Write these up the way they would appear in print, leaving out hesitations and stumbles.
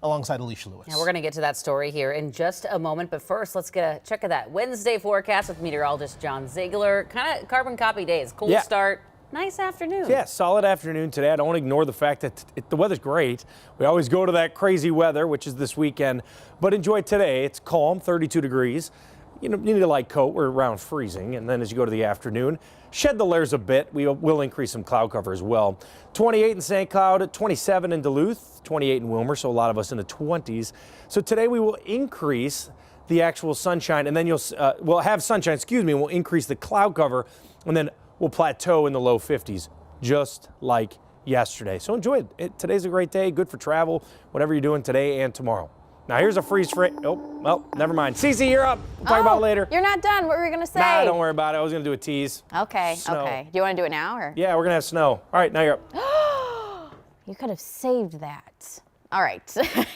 alongside Alicia Lewis. Now we're going to get to that story here in just a moment, but first let's get a check of that Wednesday forecast with meteorologist John Ziegler. Kind of carbon copy days, cool start. Nice afternoon. Yeah, solid afternoon today. I don't ignore the fact that the weather's great. We always go to that crazy weather, which is this weekend, but enjoy today. It's calm, 32 degrees. You need a light coat. We're around freezing. And then as you go to the afternoon, shed the layers a bit. We will increase some cloud cover as well. 28 in St. Cloud, 27 in Duluth, 28 in Wilmer, so a lot of us in the 20s. So today we will increase the actual sunshine, and then we'll have sunshine, we'll increase the cloud cover, and then we'll plateau in the low 50s, just like yesterday. So enjoy it. Today's a great day, good for travel, whatever you're doing today and tomorrow. Now here's a freeze frame. Oh, well, never mind. Cece, you're up. We'll talk about it later. You're not done. What were you going to say? Nah, don't worry about it. I was going to do a tease. Okay, Snow. okay. Do you want to do it now? Or? Yeah, we're going to have snow. All right, now you're up. You could have saved that. All right.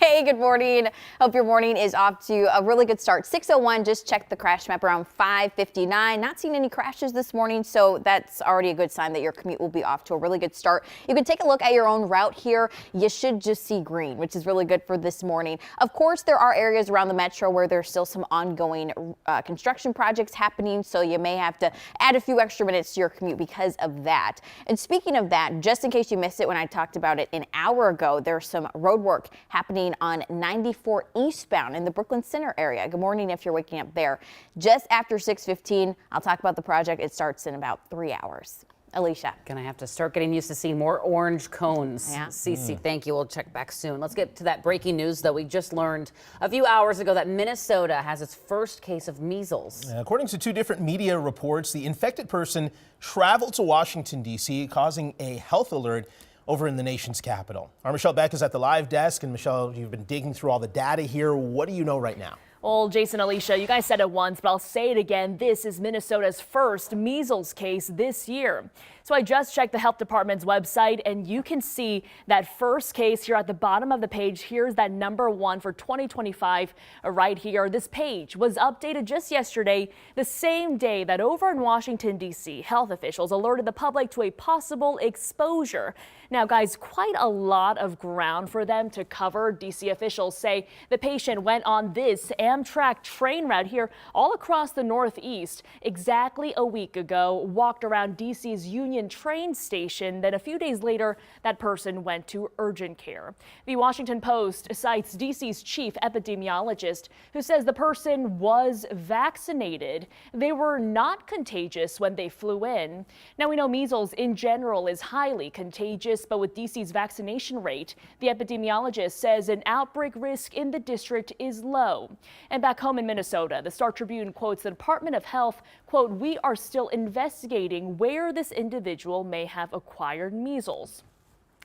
Hey, good morning. Hope your morning is off to a really good start. 6:01, just checked the crash map around 5:59. Not seeing any crashes this morning, so that's already a good sign that your commute will be off to a really good start. You can take a look at your own route here. You should just see green, which is really good for this morning. Of course, there are areas around the metro where there's still some ongoing construction projects happening, so you may have to add a few extra minutes to your commute because of that. And speaking of that, just in case you missed it when I talked about it an hour ago, there's some road work happening on 94 eastbound in the Brooklyn Center area. Good morning if you're waking up there. Just after 6:15, I'll talk about the project. It starts in about 3 hours. Alicia. Gonna have to start getting used to seeing more orange cones. Yeah. Cece, thank you. We'll check back soon. Let's get to that breaking news, though. We just learned a few hours ago that Minnesota has its first case of measles. According to two different media reports, the infected person traveled to Washington, D.C., causing a health alert over in the nation's capital. Our Michelle Beck is at the live desk. And Michelle, you've been digging through all the data here. What do you know right now? Well, Jason, Alicia, you guys said it once, but I'll say it again. This is Minnesota's first measles case this year. So I just checked the health department's website, and you can see that first case here at the bottom of the page. Here's that #1 for 2025 right here. This page was updated just yesterday, the same day that over in Washington, D.C., health officials alerted the public to a possible exposure. Now, guys, quite a lot of ground for them to cover. D.C. officials say the patient went on this Amtrak train route here all across the Northeast exactly a week ago, walked around D.C.'s Union train station. Then a few days later, that person went to urgent care. The Washington Post cites D.C.'s chief epidemiologist, who says the person was vaccinated. They were not contagious when they flew in. Now, we know measles in general is highly contagious, but with D.C.'s vaccination rate, the epidemiologist says an outbreak risk in the district is low. And back home in Minnesota, the Star Tribune quotes the Department of Health, quote, "We are still investigating where this individual may have acquired measles."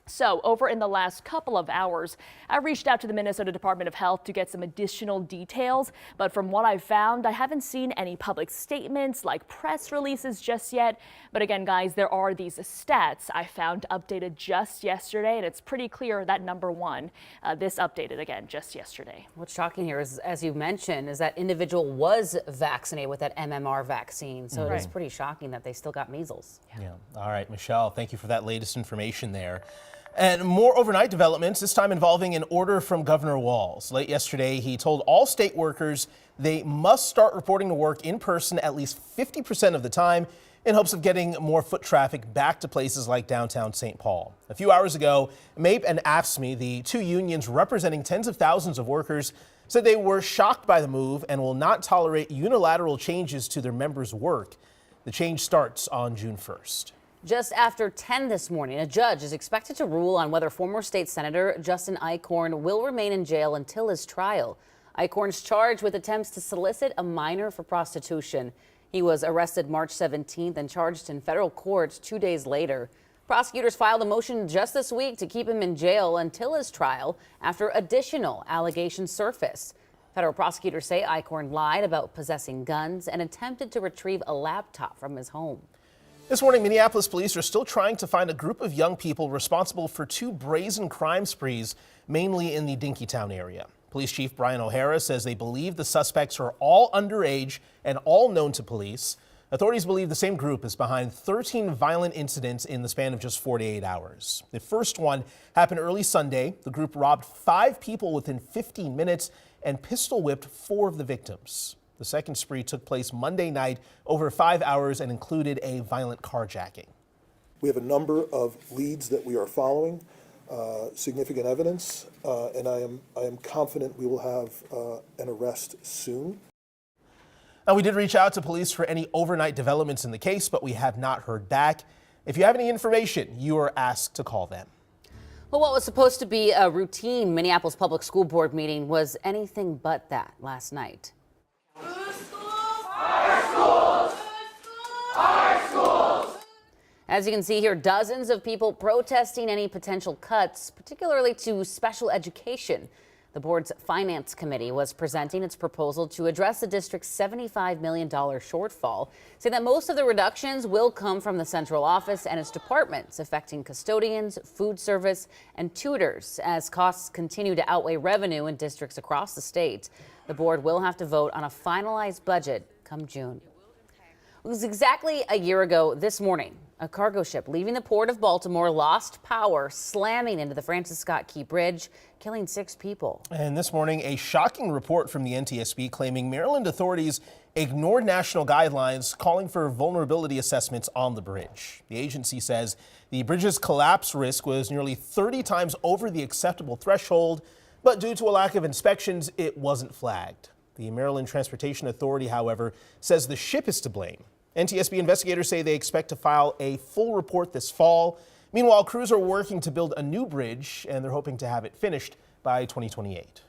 So over in the last couple of hours, I reached out to the Minnesota Department of Health to get some additional details. But from what I've found, I haven't seen any public statements like press releases just yet. But again, guys, there are these stats I found updated just yesterday, and it's pretty clear that #1, this updated again just yesterday. What's shocking here is, as you mentioned, is that individual was vaccinated with that MMR vaccine. So it is pretty shocking that they still got measles. Yeah. All right, Michelle, thank you for that latest information there. And more overnight developments, this time involving an order from Governor Walz. Late yesterday, he told all state workers they must start reporting to work in person at least 50% of the time in hopes of getting more foot traffic back to places like downtown St. Paul. A few hours ago, MAPE and AFSCME, the two unions representing tens of thousands of workers, said they were shocked by the move and will not tolerate unilateral changes to their members' work. The change starts on June 1st. Just after 10 this morning, a judge is expected to rule on whether former state senator Justin Eichorn will remain in jail until his trial. Eichorn's charged with attempts to solicit a minor for prostitution. He was arrested March 17th and charged in federal court 2 days later. Prosecutors filed a motion just this week to keep him in jail until his trial after additional allegations surfaced. Federal prosecutors say Eichorn lied about possessing guns and attempted to retrieve a laptop from his home. This morning, Minneapolis police are still trying to find a group of young people responsible for two brazen crime sprees, mainly in the Dinkytown area. Police Chief Brian O'Hara says they believe the suspects are all underage and all known to police. Authorities believe the same group is behind 13 violent incidents in the span of just 48 hours. The first one happened early Sunday. The group robbed 5 people within 15 minutes and pistol whipped 4 of the victims. The second spree took place Monday night over 5 hours and included a violent carjacking. We have a number of leads that we are following, significant evidence, and I am confident we will have an arrest soon. Now, we did reach out to police for any overnight developments in the case, but we have not heard back. If you have any information, you are asked to call them. Well, what was supposed to be a routine Minneapolis Public School Board meeting was anything but that last night. As you can see here, dozens of people protesting any potential cuts, particularly to special education. The board's finance committee was presenting its proposal to address the district's $75 million shortfall, saying that most of the reductions will come from the central office and its departments, affecting custodians, food service, and tutors as costs continue to outweigh revenue in districts across the state. The board will have to vote on a finalized budget come June. It was exactly a year ago this morning. A cargo ship leaving the port of Baltimore lost power, slamming into the Francis Scott Key Bridge, killing 6 people. And this morning, a shocking report from the NTSB claiming Maryland authorities ignored national guidelines calling for vulnerability assessments on the bridge. The agency says the bridge's collapse risk was nearly 30 times over the acceptable threshold, but due to a lack of inspections, it wasn't flagged. The Maryland Transportation Authority, however, says the ship is to blame. NTSB investigators say they expect to file a full report this fall. Meanwhile, crews are working to build a new bridge, and they're hoping to have it finished by 2028.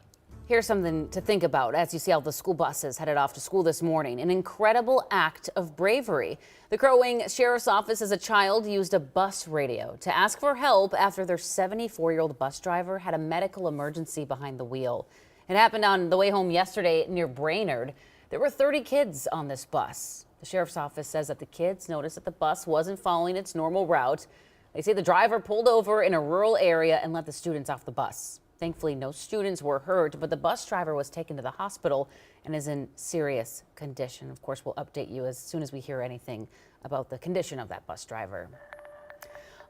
Here's something to think about as you see all the school buses headed off to school this morning. An incredible act of bravery. The Crow Wing Sheriff's Office as a child used a bus radio to ask for help after their 74-year-old bus driver had a medical emergency behind the wheel. It happened on the way home yesterday near Brainerd. There were 30 kids on this bus. The sheriff's office says that the kids noticed that the bus wasn't following its normal route. They say the driver pulled over in a rural area and let the students off the bus. Thankfully, no students were hurt, but the bus driver was taken to the hospital and is in serious condition. Of course, we'll update you as soon as we hear anything about the condition of that bus driver.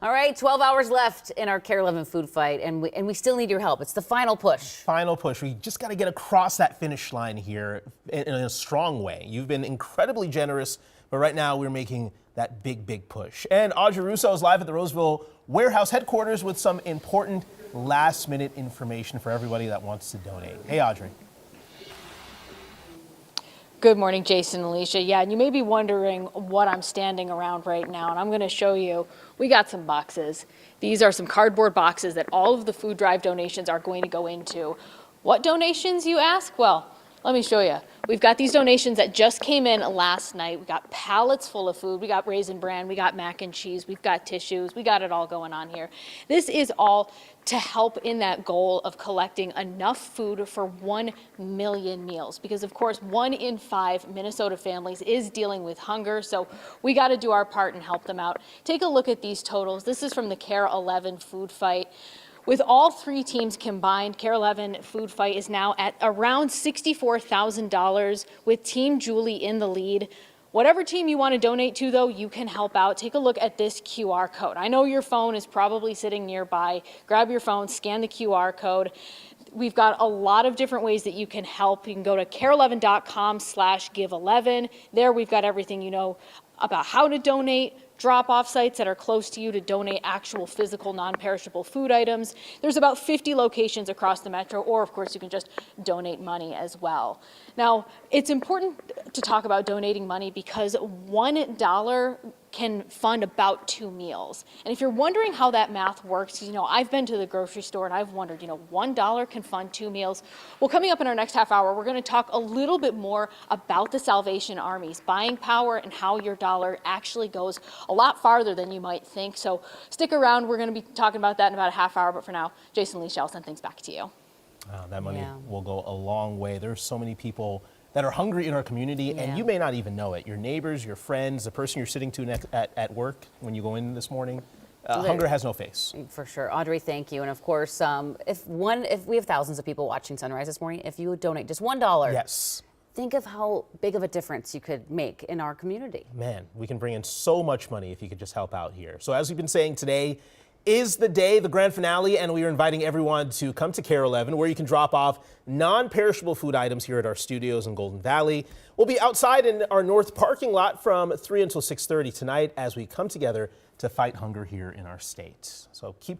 All right, 12 hours left in our KARE 11 food fight, and we still need your help. It's the final push. Final push. We just got to get across that finish line here in a strong way. You've been incredibly generous, but right now we're making that big push. And Audrey Russo is live at the Roseville Warehouse headquarters with some important last-minute information for everybody that wants to donate. Hey, Audrey. Good morning, Jason and Alicia. Yeah, and you may be wondering what I'm standing around right now, and I'm going to show you. We got some boxes. These are some cardboard boxes that all of the food drive donations are going to go into. What donations, you ask? Well, let me show you. We've got these donations that just came in last night. We got pallets full of food. We got Raisin Bran, we got mac and cheese, we've got tissues, we got it all going on here. This is all to help in that goal of collecting enough food for 1 million meals. Because of course, 1 in 5 Minnesota families is dealing with hunger. So we got to do our part and help them out. Take a look at these totals. This is from the KARE 11 food fight. With all 3 teams combined, KARE 11 food fight is now at around $64,000 with Team Julie in the lead. Whatever team you want to donate to, though, you can help out. Take a look at this QR code. I know your phone is probably sitting nearby. Grab your phone, scan the QR code. We've got a lot of different ways that you can help. You can go to kare11.com/give11. There we've got everything you know about how to donate, drop-off sites that are close to you to donate actual physical non-perishable food items. There's about 50 locations across the metro, or of course you can just donate money as well. Now, it's important to talk about donating money because $1 can fund about 2 meals. And if you're wondering how that math works, you know, I've been to the grocery store and I've wondered, you know, $1 can fund 2 meals. Well, coming up in our next half hour, we're going to talk a little bit more about the Salvation Army's buying power and how your dollar actually goes a lot farther than you might think. So stick around. We're going to be talking about that in about a half hour. But for now, Jason Lee, I'll send things back to you. That money will go a long way. There's so many people that are hungry in our community, and you may not even know it. Your neighbors, your friends, the person you're sitting to at work when you go in this morning. Hunger has no face. For sure. Audrey, thank you. And of course, if we have thousands of people watching Sunrise this morning, if you would donate just $1. Yes. Think of how big of a difference you could make in our community. Man, we can bring in so much money if you could just help out here. So as we've been saying, today is the day, the grand finale, and we are inviting everyone to come to KARE 11, where you can drop off non-perishable food items here at our studios in Golden Valley. We'll be outside in our north parking lot from 3 until 6:30 tonight as we come together to fight hunger here in our state. So keep those